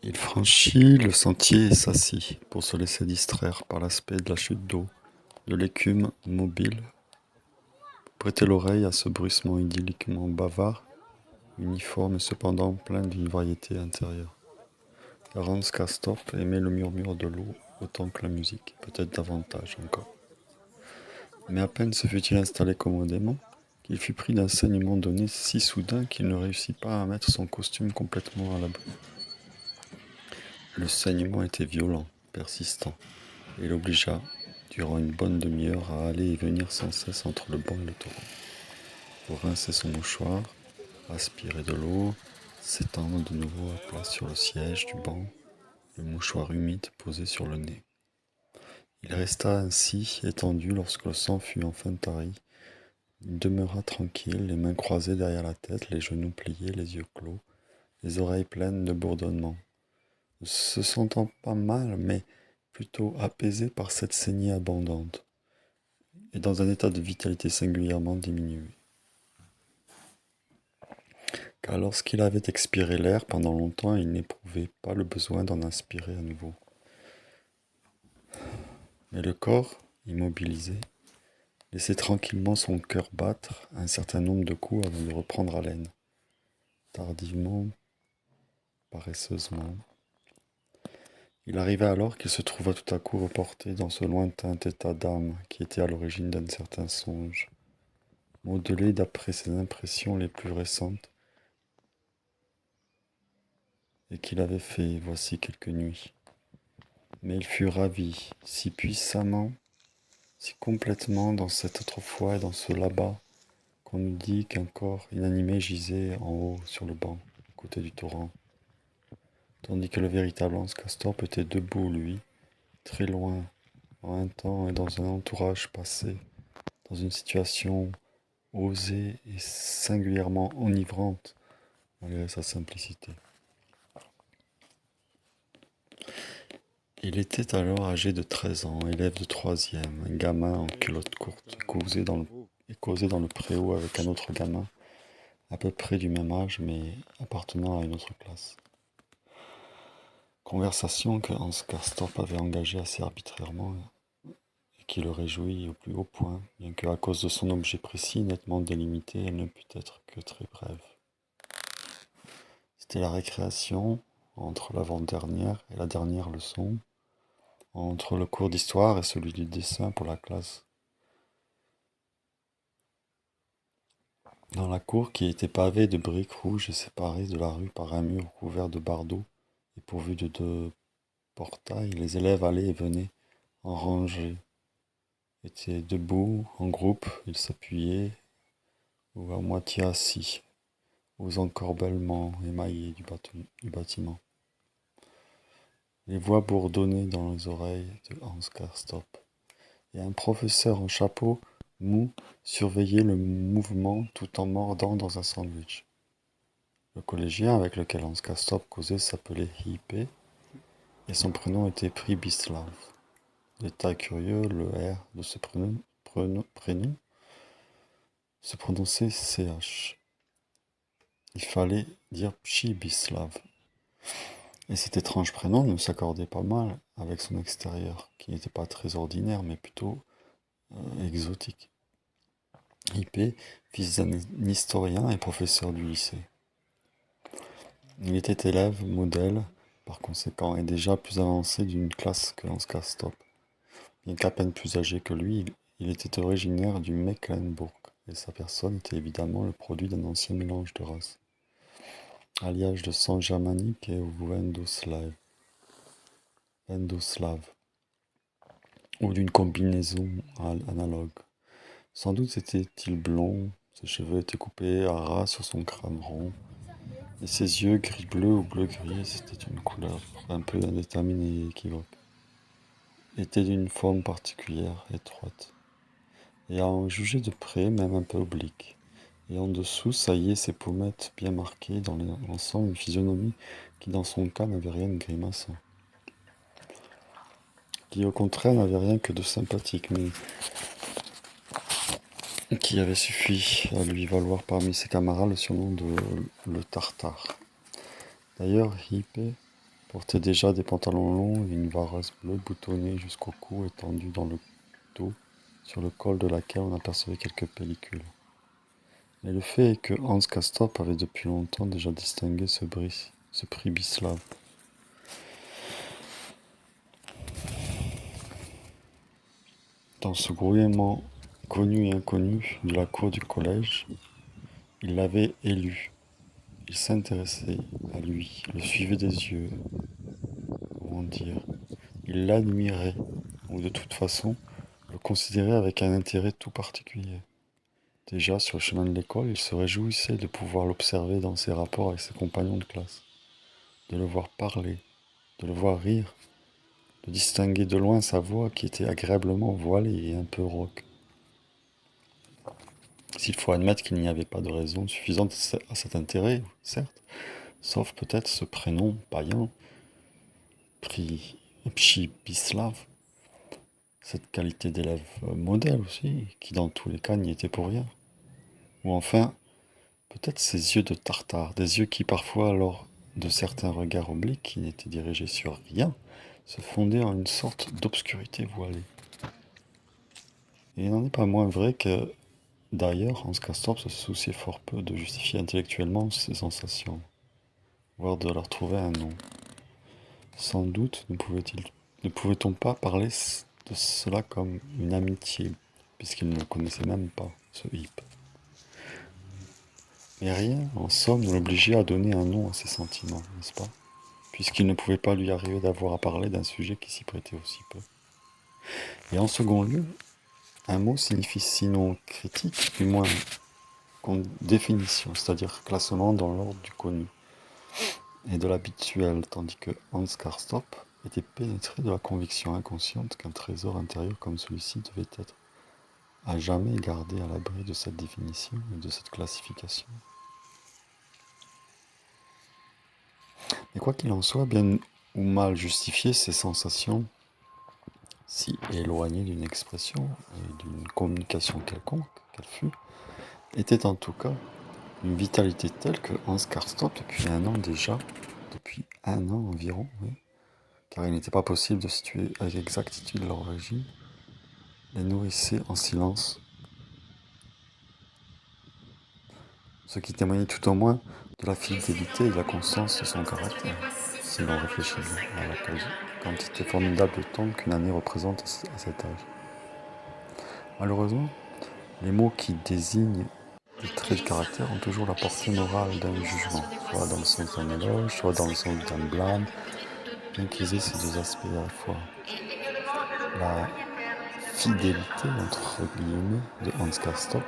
Il franchit le sentier et s'assit, pour se laisser distraire par l'aspect de la chute d'eau, de l'écume mobile, prêter l'oreille à ce bruissement idylliquement bavard, uniforme et cependant plein d'une variété intérieure. Car Hans Castorp aimait le murmure de l'eau autant que la musique, peut-être davantage encore. Mais à peine se fut-il installé commodément, qu'il fut pris d'un saignement donné si soudain qu'il ne réussit pas à mettre son costume complètement à l'abri. Le saignement était violent, persistant, et l'obligea, durant une bonne demi-heure, à aller et venir sans cesse entre le banc et le torrent, pour rincer son mouchoir, aspirer de l'eau, s'étendre de nouveau à plat sur le siège du banc, le mouchoir humide posé sur le nez. Il resta ainsi étendu lorsque le sang fut enfin tari. Il demeura tranquille, les mains croisées derrière la tête, les genoux pliés, les yeux clos, les oreilles pleines de bourdonnements, ne se sentant pas mal, mais plutôt apaisé par cette saignée abondante, et dans un état de vitalité singulièrement diminué. Car lorsqu'il avait expiré l'air pendant longtemps, il n'éprouvait pas le besoin d'en inspirer à nouveau. Mais le corps, immobilisé, laissait tranquillement son cœur battre un certain nombre de coups avant de reprendre haleine, tardivement, paresseusement. Il arriva alors qu'il se trouva tout à coup reporté dans ce lointain état d'âme qui était à l'origine d'un certain songe, modelé d'après ses impressions les plus récentes, et qu'il avait fait voici quelques nuits. Mais il fut ravi, si puissamment, si complètement dans cet autrefois et dans ce là-bas, qu'on eût dit qu'un corps inanimé gisait en haut sur le banc, à côté du torrent, tandis que le véritable Hans Castorp était debout, lui, très loin, en un temps et dans un entourage passé, dans une situation osée et singulièrement enivrante, malgré sa simplicité. Il était alors âgé de 13 ans, élève de troisième, un gamin en culotte courte, et causait dans le préau avec un autre gamin, à peu près du même âge, mais appartenant à une autre classe. Conversation que Hans Castorp avait engagée assez arbitrairement et qui le réjouit au plus haut point, bien que, à cause de son objet précis, nettement délimité, elle ne put être que très brève. C'était la récréation, entre l'avant-dernière et la dernière leçon, entre le cours d'histoire et celui du dessin pour la classe. Dans la cour qui était pavée de briques rouges et séparée de la rue par un mur couvert de bardeaux et pourvu de 2 portails, les élèves allaient et venaient en rangées, étaient debout, en groupe, ils s'appuyaient ou à moitié assis aux encorbellements émaillés du bâtiment. Les voix bourdonnaient dans les oreilles de Hans Castorp, et un professeur en chapeau mou surveillait le mouvement tout en mordant dans un sandwich. Le collégien avec lequel Hans Castorp causait s'appelait Hippe, et son prénom était Pribislav. Détail curieux, le R de ce prénom se prononçait CH. Il fallait dire Pchibislav. Et cet étrange prénom ne s'accordait pas mal avec son extérieur, qui n'était pas très ordinaire, mais plutôt exotique. Hippe, fils d'un historien et professeur du lycée. Il était élève, modèle, par conséquent, et déjà plus avancé d'une classe que Hans Castorp. Bien qu'à peine plus âgé que lui, il était originaire du Mecklembourg, et sa personne était évidemment le produit d'un ancien mélange de races, alliage de sang germanique et vendoslave, ou d'une combinaison analogue. Sans doute était-il blond, ses cheveux étaient coupés à ras sur son crâne rond, et ses yeux gris-bleu ou bleu-gris, c'était une couleur un peu indéterminée et équivoque, étaient d'une forme particulière, étroite, et à en juger de près, même un peu oblique. Et en dessous saillaient ses pommettes bien marquées, dans l'ensemble une physionomie qui dans son cas n'avait rien de grimaçant, qui au contraire n'avait rien que de sympathique, mais qui avait suffi à lui valoir parmi ses camarades le surnom de le Tartare. D'ailleurs, Hippe portait déjà des pantalons longs et une vareuse bleue boutonnée jusqu'au cou étendue dans le dos, sur le col de laquelle on apercevait quelques pellicules. Mais le fait est que Hans Castorp avait depuis longtemps déjà distingué ce Pribislav. Dans ce grouillement connu et inconnu de la cour du collège, il l'avait élu. Il s'intéressait à lui, le suivait des yeux, comment dire. Il l'admirait, ou de toute façon, le considérait avec un intérêt tout particulier. Déjà, sur le chemin de l'école, il se réjouissait de pouvoir l'observer dans ses rapports avec ses compagnons de classe, de le voir parler, de le voir rire, de distinguer de loin sa voix qui était agréablement voilée et un peu rauque. S'il faut admettre qu'il n'y avait pas de raison suffisante à cet intérêt, certes, sauf peut-être ce prénom païen, Pchibislav, cette qualité d'élève modèle aussi, qui dans tous les cas n'y était pour rien. Ou enfin, peut-être ces yeux de tartare, des yeux qui parfois, lors de certains regards obliques qui n'étaient dirigés sur rien, se fondaient en une sorte d'obscurité voilée. Et il n'en est pas moins vrai que, d'ailleurs, Hans Castorp se souciait fort peu de justifier intellectuellement ses sensations, voire de leur trouver un nom. Sans doute ne pouvait-on pas parler de cela comme une amitié, puisqu'il ne le connaissait même pas, ce hip. Mais rien, en somme, ne l'obligeait à donner un nom à ses sentiments, n'est-ce pas? Puisqu'il ne pouvait pas lui arriver d'avoir à parler d'un sujet qui s'y prêtait aussi peu. Et en second lieu, un mot signifie sinon critique, du moins définition, c'est-à-dire classement dans l'ordre du connu et de l'habituel, tandis que Hans Castorp était pénétré de la conviction inconsciente qu'un trésor intérieur comme celui-ci devait être à jamais gardé à l'abri de cette définition et de cette classification. Mais quoi qu'il en soit, bien ou mal justifiées, ces sensations, si éloignées d'une expression et d'une communication quelconque qu'elle fût, étaient en tout cas une vitalité telle que Hans Castorp, depuis un an environ, oui, car il n'était pas possible de situer avec exactitude leur origine, les nourrissait en silence, ce qui témoignait tout au moins de la fidélité et de la constance de son caractère, si l'on réfléchit à la quantité formidable de temps qu'une année représente à cet âge. Malheureusement, les mots qui désignent des traits de caractère ont toujours la portée morale d'un jugement, soit dans le sens d'un éloge, soit dans le sens d'un blâme, bien qu'ils aient ces deux aspects à la fois. La fidélité, entre guillemets, de Hans Castorp,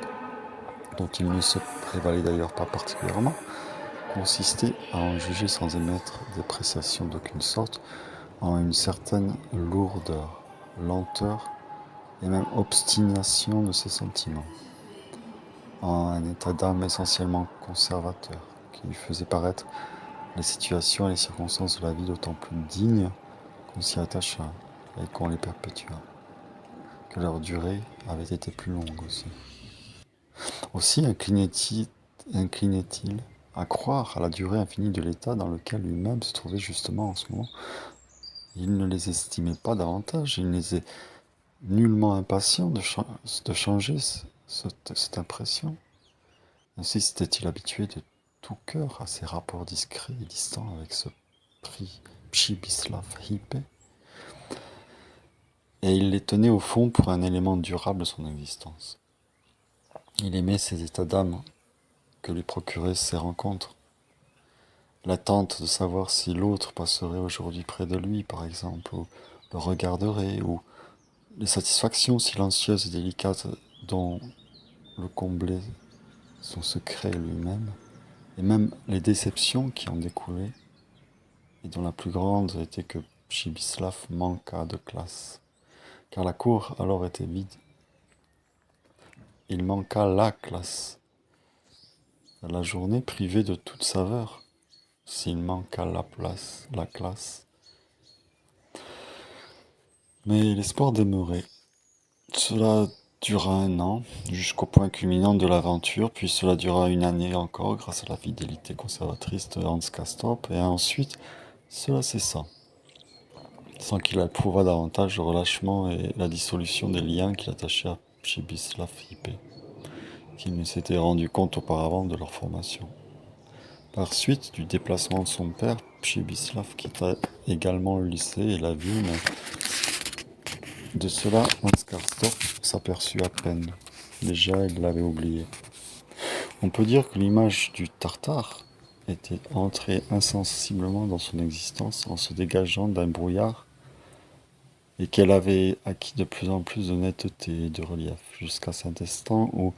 dont il ne se prévalait d'ailleurs pas particulièrement, consistait à en juger sans émettre d'appréciation d'aucune sorte, en une certaine lourdeur, lenteur et même obstination de ses sentiments, en un état d'âme essentiellement conservateur, qui lui faisait paraître les situations et les circonstances de la vie d'autant plus dignes qu'on s'y attacha et qu'on les perpétua, que leur durée avait été plus longue aussi. Aussi inclinait-il à croire à la durée infinie de l'état dans lequel lui-même se trouvait justement en ce moment. Il ne les estimait pas davantage, il n'était nullement impatient de changer cette impression. Ainsi s'était-il habitué de tout cœur à ses rapports discrets et distants avec ce Pchibislav Hippe, et il les tenait au fond pour un élément durable de son existence. Il aimait ces états d'âme que lui procuraient ces rencontres. L'attente de savoir si l'autre passerait aujourd'hui près de lui, par exemple, ou le regarderait, ou les satisfactions silencieuses et délicates dont le comblait son secret lui-même, et même les déceptions qui en découlaient, et dont la plus grande était que Pchibislav manqua de classe, car la cour alors était vide. Il manqua la classe, la journée privée de toute saveur, s'il manqua la classe. Mais l'espoir demeurait. Cela dura un an, jusqu'au point culminant de l'aventure, puis cela dura une année encore grâce à la fidélité conservatrice de Hans Castorp, et ensuite Cela cessa, sans qu'il éprouva davantage le relâchement et la dissolution des liens qui l'attachaient à Přibislav Hippe, qu'il ne s'était rendu compte auparavant de leur formation. Par suite du déplacement de son père, Přibislav quitta également le lycée et la ville, mais de cela Hans Castorp s'aperçut à peine. Déjà, il l'avait oublié. On peut dire que l'image du Tartare était entrée insensiblement dans son existence en se dégageant d'un brouillard et qu'elle avait acquis de plus en plus de netteté et de relief jusqu'à cet instant où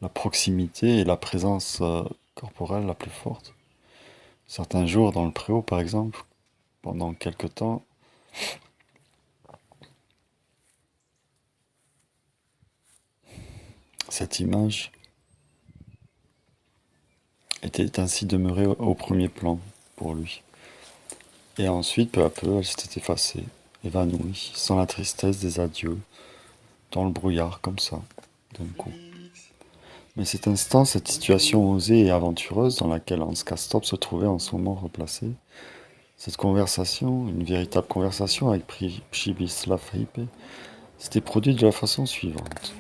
la proximité et la présence corporelle la plus forte. Certains jours dans le préau par exemple, pendant quelque temps, cette image était ainsi demeurée au premier plan pour lui. Et ensuite, peu à peu, elle s'était effacée, évanouie, sans la tristesse des adieux, dans le brouillard, comme ça, d'un coup. Mais cet instant, cette situation osée et aventureuse dans laquelle Hans Castorp se trouvait en ce moment replacé, cette conversation, une véritable conversation avec Přibislav Hippe, s'était produite de la façon suivante.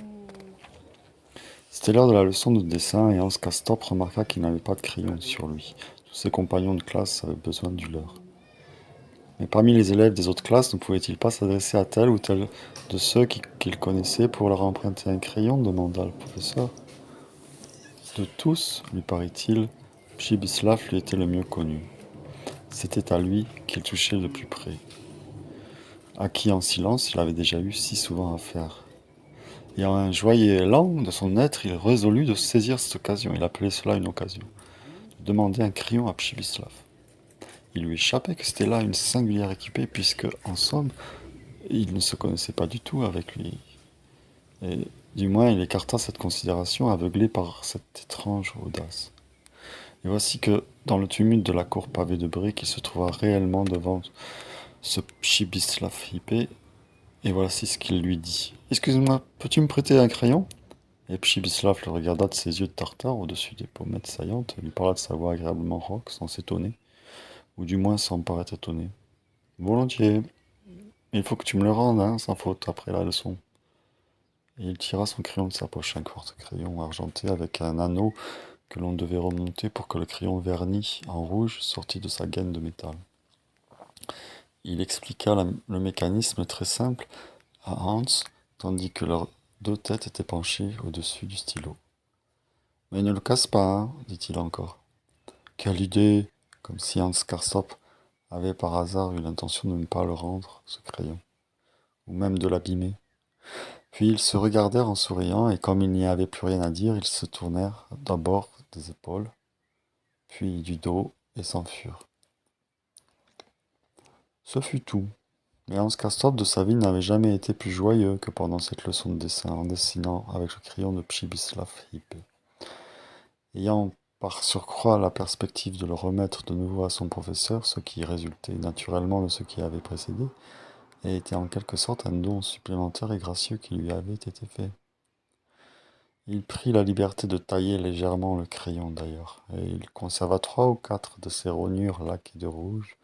C'était l'heure de la leçon de dessin et Hans Castorp remarqua qu'il n'avait pas de crayon sur lui. Tous ses compagnons de classe avaient besoin du leur. Mais parmi les élèves des autres classes, ne pouvait-il pas s'adresser à tel ou tel de ceux qu'il connaissait pour leur emprunter un crayon demanda le professeur. De tous, lui paraît-il, Přibislav lui était le mieux connu. C'était à lui qu'il touchait le plus près, à qui en silence il avait déjà eu si souvent affaire. Et en un joyeux élan de son être, il résolut de saisir cette occasion, il appelait cela une occasion, de demander un crayon à Přibislav. Il lui échappait que c'était là une singulière équipée, puisque, en somme, il ne se connaissait pas du tout avec lui. Et du moins, il écarta cette considération, aveuglé par cette étrange audace. Et voici que, dans le tumulte de la cour pavée de briques, il se trouva réellement devant ce Přibislav Hippe, et voici ce qu'il lui dit. « Excuse-moi, peux-tu me prêter un crayon ?» Et Přibislav le regarda de ses yeux de tartare au-dessus des pommettes saillantes, et lui parla de sa voix agréablement rauque, sans s'étonner, ou du moins sans paraître étonné. « Volontiers. Il faut que tu me le rendes, hein, sans faute, après la leçon. » Et il tira son crayon de sa poche, un porte-crayon argenté avec un anneau que l'on devait remonter pour que le crayon verni en rouge sortît de sa gaine de métal. Il expliqua le mécanisme très simple à Hans, tandis que leurs deux têtes étaient penchées au-dessus du stylo. « Mais ne le casse pas, hein, dit-il encore. Quelle idée! Comme si Hans Castorp avait par hasard eu l'intention de ne pas le rendre, ce crayon, ou même de l'abîmer. Puis ils se regardèrent en souriant, et comme il n'y avait plus rien à dire, ils se tournèrent d'abord des épaules, puis du dos, et s'enfuirent. Ce fut tout. Mais Hans Castorp de sa vie n'avait jamais été plus joyeux que pendant cette leçon de dessin, en dessinant avec le crayon de Přibislav Hippe. Ayant par surcroît la perspective de le remettre de nouveau à son professeur, ce qui résultait naturellement de ce qui avait précédé, et était en quelque sorte un don supplémentaire et gracieux qui lui avait été fait. Il prit la liberté de tailler légèrement le crayon d'ailleurs, et il conserva 3 ou 4 de ces rognures laquées de rouge,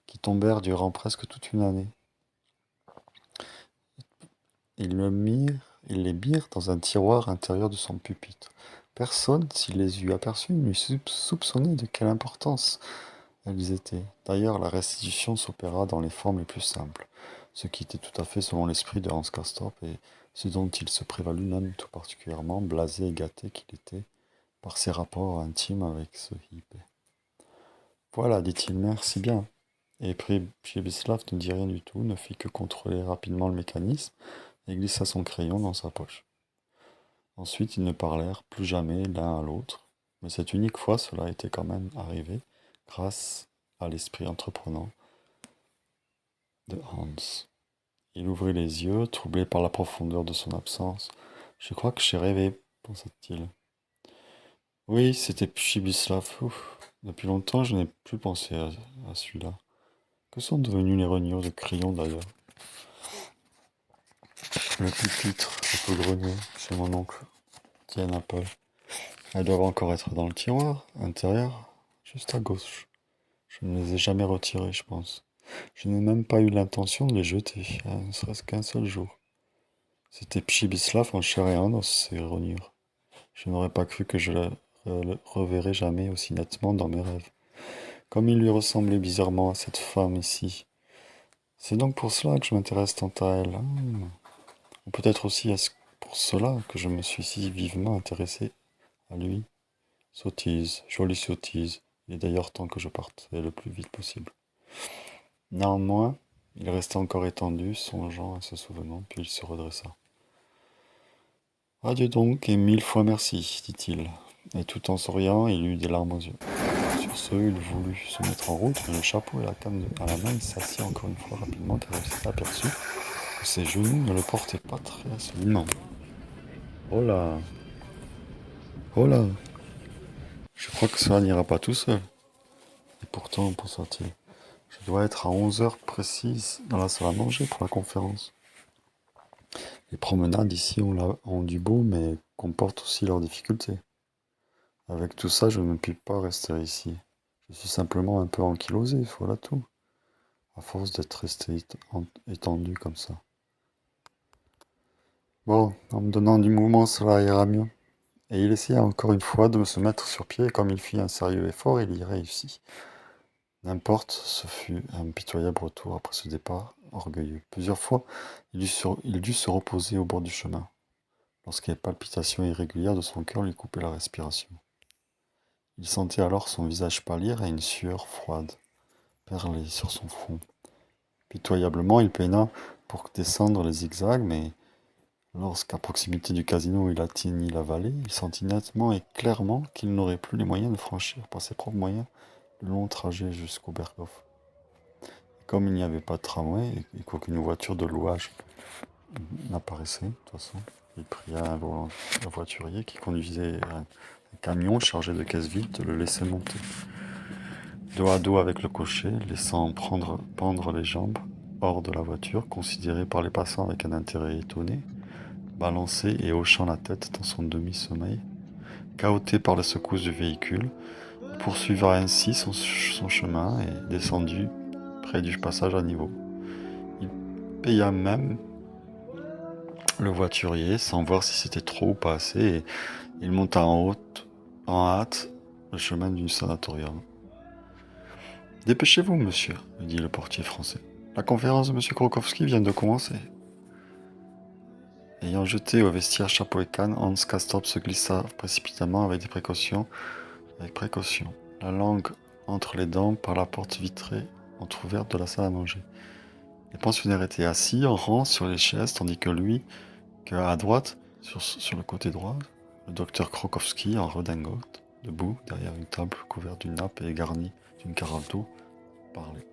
qui tombèrent durant presque toute une année. Ils les mirent dans un tiroir intérieur de son pupitre. Personne, s'il les eût aperçus, n'eût soupçonné de quelle importance elles étaient. D'ailleurs, la restitution s'opéra dans les formes les plus simples, ce qui était tout à fait selon l'esprit de Hans Castorp et ce dont il se prévalut même tout particulièrement, blasé et gâté qu'il était par ses rapports intimes avec ce Hippe. Voilà, dit-il, merci bien. Et Přibislav ne dit rien du tout, ne fit que contrôler rapidement le mécanisme et glissa son crayon dans sa poche. Ensuite, ils ne parlèrent plus jamais l'un à l'autre, mais cette unique fois, cela était quand même arrivé, grâce à l'esprit entreprenant de Hans. Il ouvrit les yeux, troublé par la profondeur de son absence. « Je crois que j'ai rêvé, pensa-t-il. Oui, c'était Přibislav. Depuis longtemps, je n'ai plus pensé à celui-là. Que sont devenus les rognures de crayon d'ailleurs? Le pupitre, le grenier, chez mon oncle, dit Anatole. Elles doivent encore être dans le tiroir, intérieur, juste à gauche. Je ne les ai jamais retirés, je pense. Je n'ai même pas eu l'intention de les jeter, ne serait-ce qu'un seul jour. C'était Pchibislav en chair et en os, ces rognures. Je n'aurais pas cru que je le reverrais jamais aussi nettement dans mes rêves. Comme il lui ressemblait bizarrement à cette femme ici. C'est donc pour cela que je m'intéresse tant à elle. Ou peut-être aussi est-ce pour cela que je me suis si vivement intéressé à lui. Sottise, jolie sottise. Il est d'ailleurs temps que je parte, et le plus vite possible. Néanmoins, il restait encore étendu, songeant et se souvenant, puis il se redressa. Adieu donc, et mille fois merci, dit-il. Et tout en souriant, il eut des larmes aux yeux. Sur ce, il voulut se mettre en route, mais le chapeau et la canne à la main, il s'assit encore une fois rapidement, car il s'est aperçu que ses genoux ne le portaient pas très solidement. Oh là! Oh là! Je crois que cela n'ira pas tout seul. Et pourtant, pensa-t-il, je dois être à 11 heures précises dans la salle à manger pour la conférence. Les promenades ici ont du beau, mais comportent aussi leurs difficultés. Avec tout ça, je ne puis pas rester ici. Je suis simplement un peu ankylosé, voilà tout. À force d'être resté étendu comme ça. Bon, en me donnant du mouvement, cela ira mieux. Et il essaya encore une fois de se mettre sur pied, et comme il fit un sérieux effort, il y réussit. N'importe, ce fut un pitoyable retour après ce départ orgueilleux. Plusieurs fois, il dut se reposer au bord du chemin, lorsque les palpitations irrégulières de son cœur lui coupaient la respiration. Il sentait alors son visage pâlir et une sueur froide perler sur son front. Pitoyablement, il peina pour descendre les zigzags, mais lorsqu'à proximité du casino il atteignit la vallée, il sentit nettement et clairement qu'il n'aurait plus les moyens de franchir par ses propres moyens le long trajet jusqu'au Berghof. Comme il n'y avait pas de tramway et qu'aucune voiture de louage n'apparaissait, de toute façon, il pria un voiturier qui conduisait un camion chargé de caisses vides de le laisser monter. Dos à dos avec le cocher, laissant pendre les jambes hors de la voiture, considéré par les passants avec un intérêt étonné, balancé et hochant la tête dans son demi-sommeil, cahoté par la secousse du véhicule, il poursuivra ainsi son chemin et descendit près du passage à niveau. Il paya même le voiturier sans voir si c'était trop ou pas assez et il monta en hâte, le chemin du sanatorium. Dépêchez-vous, monsieur, lui dit le portier français. La conférence de monsieur Krokowski vient de commencer. Ayant jeté au vestiaire chapeau et canne, Hans Castorp se glissa précipitamment avec précaution, la langue entre les dents par la porte vitrée entr'ouverte de la salle à manger. Les pensionnaires étaient assis en rang sur les chaises, tandis que à droite, sur le côté droit, le docteur Krokowski en redingote, debout derrière une table couverte d'une nappe et garnie d'une carafe d'eau, parlait.